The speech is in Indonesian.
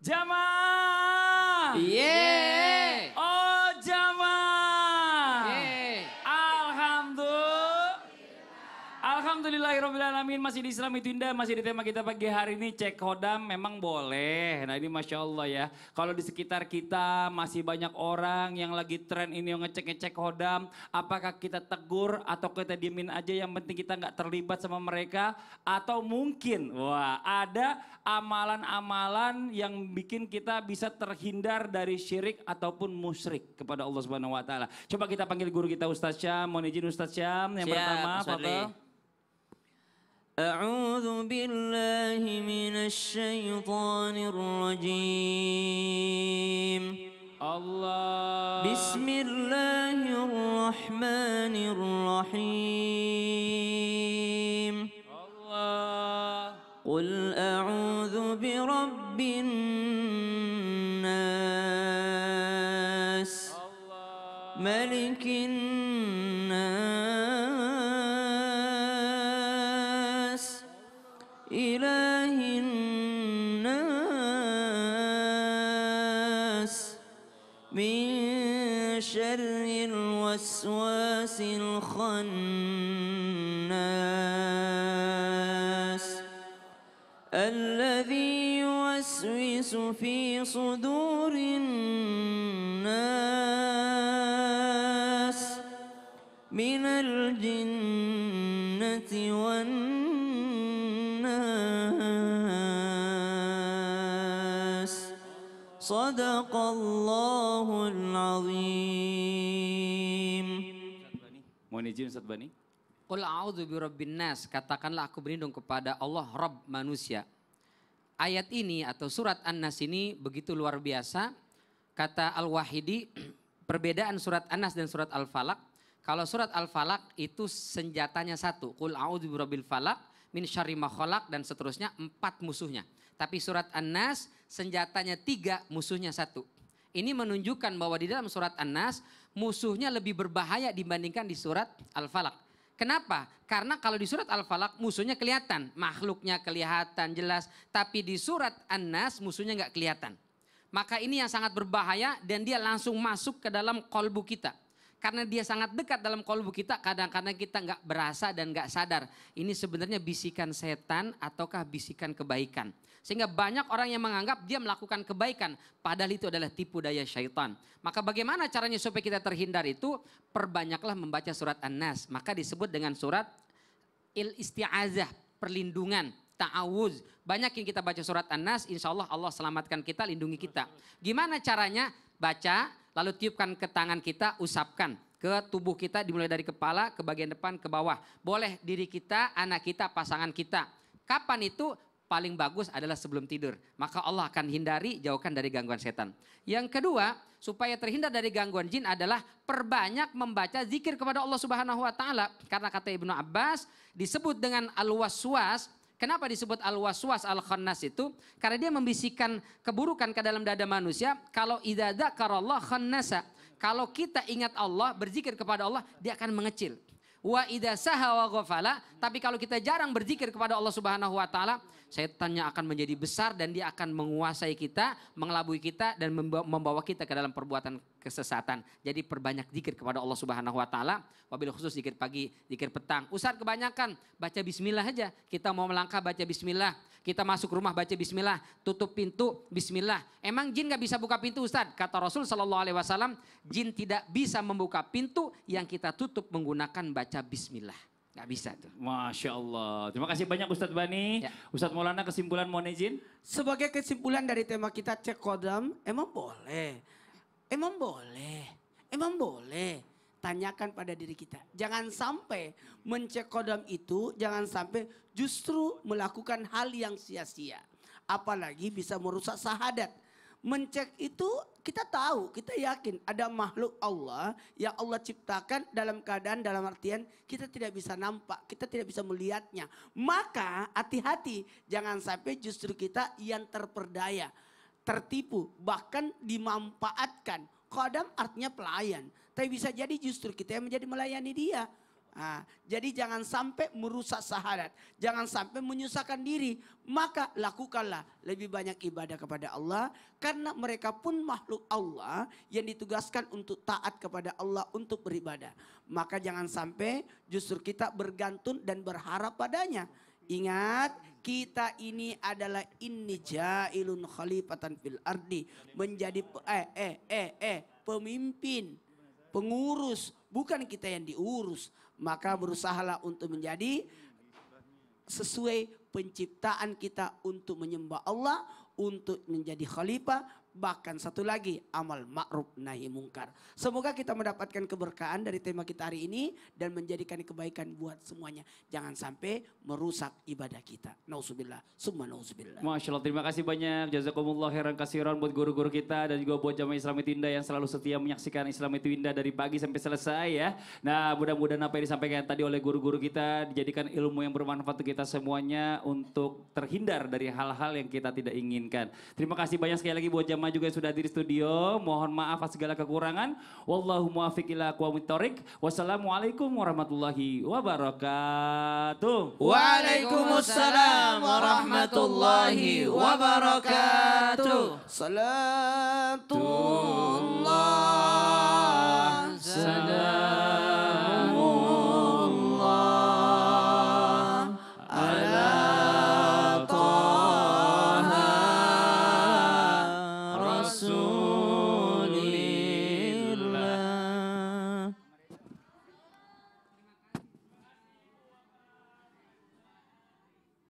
Jamaah. Yeay. Oh jamaah. Yeay. Alhamdulillahirrahmanirrahim. Masih di Islam itu indah, masih di tema kita pagi hari ini cek hodam memang boleh. Nah ini Masya Allah ya. Kalau di sekitar kita masih banyak orang yang lagi tren ini yang ngecek hodam. Apakah kita tegur atau kita diemin aja, yang penting kita nggak terlibat sama mereka. Atau mungkin wah ada amalan-amalan yang bikin kita bisa terhindar dari syirik ataupun musyrik kepada Allah Subhanahu Wa Taala. Coba kita panggil guru kita Ustaz Syam. Mohon izin Ustaz Syam yang pertama. Fadhil. أعوذ بالله من الشيطان الرجيم Allah. بسم الله الرحمن الرحيم Allah. قل أعوذ برب الناس ملك الناس إله الناس من شر الوسواس الخناس الذي يوسوس في صدور الناس من الجنة والناس صدق الله العظيم. Mohon izin Ustaz Bani. Qul a'udzu birabbin nas, katakanlah aku berlindung kepada Allah Rabb manusia. Ayat ini atau surat An-Nas ini begitu luar biasa. Kata Al-Wahidi, perbedaan surat An-Nas dan surat Al-Falaq. Kalau surat Al-Falaq itu senjatanya satu. Qul a'udzu birabbil falaq min syarri ma khalaq dan seterusnya 4 musuhnya. Tapi surat An-Nas senjatanya 3, musuhnya 1. Ini menunjukkan bahwa di dalam surat An-Nas musuhnya lebih berbahaya dibandingkan di surat Al-Falaq. Kenapa? Karena kalau di surat Al-Falaq musuhnya kelihatan, makhluknya kelihatan jelas. Tapi di surat An-Nas musuhnya nggak kelihatan. Maka ini yang sangat berbahaya dan dia langsung masuk ke dalam kolbu kita. Karena dia sangat dekat dalam kolbu kita, kadang-kadang kita nggak berasa dan nggak sadar. Ini sebenarnya bisikan setan ataukah bisikan kebaikan. Sehingga banyak orang yang menganggap dia melakukan kebaikan. Padahal itu adalah tipu daya syaitan. Maka bagaimana caranya supaya kita terhindar itu? Perbanyaklah membaca surat An-Nas. Maka disebut dengan surat isti'azah, perlindungan, ta'awuz. Banyak yang kita baca surat An-Nas, insya Allah Allah selamatkan kita, lindungi kita. Gimana caranya? Baca, lalu tiupkan ke tangan kita, usapkan ke tubuh kita dimulai dari kepala ke bagian depan ke bawah. Boleh diri kita, anak kita, pasangan kita. Kapan itu? Paling bagus adalah sebelum tidur. Maka Allah akan hindari, jauhkan dari gangguan setan. Yang kedua, supaya terhindar dari gangguan jin adalah perbanyak membaca zikir kepada Allah Subhanahu wa taala. Karena kata Ibnu Abbas disebut dengan al-waswas. Kenapa disebut al-waswas al-khannas itu? Karena dia membisikkan keburukan ke dalam dada manusia. Kalau idza dzakarallah khannasa. Kalau kita ingat Allah, berzikir kepada Allah, dia akan mengecil. Wa idza saha wa ghafala. Tapi kalau kita jarang berzikir kepada Allah Subhanahu wa taala, setannya akan menjadi besar dan dia akan menguasai kita, mengelabui kita dan membawa kita ke dalam perbuatan kesesatan. Jadi perbanyak zikir kepada Allah Subhanahu wa taala, wabil khusus zikir pagi, zikir petang. Ustaz kebanyakan baca bismillah aja. Kita mau melangkah baca bismillah, kita masuk rumah baca bismillah, tutup pintu bismillah. Emang jin gak bisa buka pintu Ustaz? Kata Rasul sallallahu alaihi wasallam, jin tidak bisa membuka pintu yang kita tutup menggunakan baca bismillah. Gak bisa tuh. Masya Allah. Terima kasih banyak Ustadz Bani. Ya. Ustadz Maulana kesimpulan mohon izin. Sebagai kesimpulan dari tema kita cek kodam, emang boleh. Emang boleh. Emang boleh. Tanyakan pada diri kita. Jangan sampai mencek kodam itu, jangan sampai justru melakukan hal yang sia-sia. Apalagi bisa merusak sahadat. Mencek itu kita tahu, kita yakin ada makhluk Allah yang Allah ciptakan dalam keadaan, dalam artian kita tidak bisa nampak, kita tidak bisa melihatnya. Maka hati-hati jangan sampai justru kita yang terperdaya, tertipu, bahkan dimanfaatkan. Qadam artinya pelayan, tapi bisa jadi justru kita yang menjadi melayani dia. Nah, jadi jangan sampai merusak sahadat, jangan sampai menyusahkan diri. Maka lakukanlah lebih banyak ibadah kepada Allah, karena mereka pun makhluk Allah yang ditugaskan untuk taat kepada Allah untuk beribadah. Maka jangan sampai justru kita bergantung dan berharap padanya. Ingat, kita ini adalah inni ja'ilun khalifatan fil ardi, menjadi pemimpin, pengurus, bukan kita yang diurus. Maka berusahalah untuk menjadi sesuai penciptaan kita untuk menyembah Allah, untuk menjadi khalifah. Bahkan satu lagi, amal ma'ruf nahi mungkar. Semoga kita mendapatkan keberkahan dari tema kita hari ini dan menjadikan kebaikan buat semuanya. Jangan sampai merusak ibadah kita. Nauzubillah, summa nauzubillah. Masya Allah, terima kasih banyak. Jazakumullah khairan kasiran buat guru-guru kita dan juga buat jamaah Islam Itu Indah yang selalu setia menyaksikan Islam Itu Indah dari pagi sampai selesai ya. Nah, mudah-mudahan apa yang disampaikan tadi oleh guru-guru kita dijadikan ilmu yang bermanfaat untuk kita semuanya untuk terhindar dari hal-hal yang kita tidak inginkan. Terima kasih banyak sekali lagi buat jamaah juga yang sudah hadir di studio. Mohon maaf atas segala kekurangan. Wallahu muwaffiq ila aqwamit thoriq. Wassalamualaikum warahmatullahi wabarakatuh. Waalaikumsalam warahmatullahi wabarakatuh. Salatullah, Salamullah ala Taha Rasul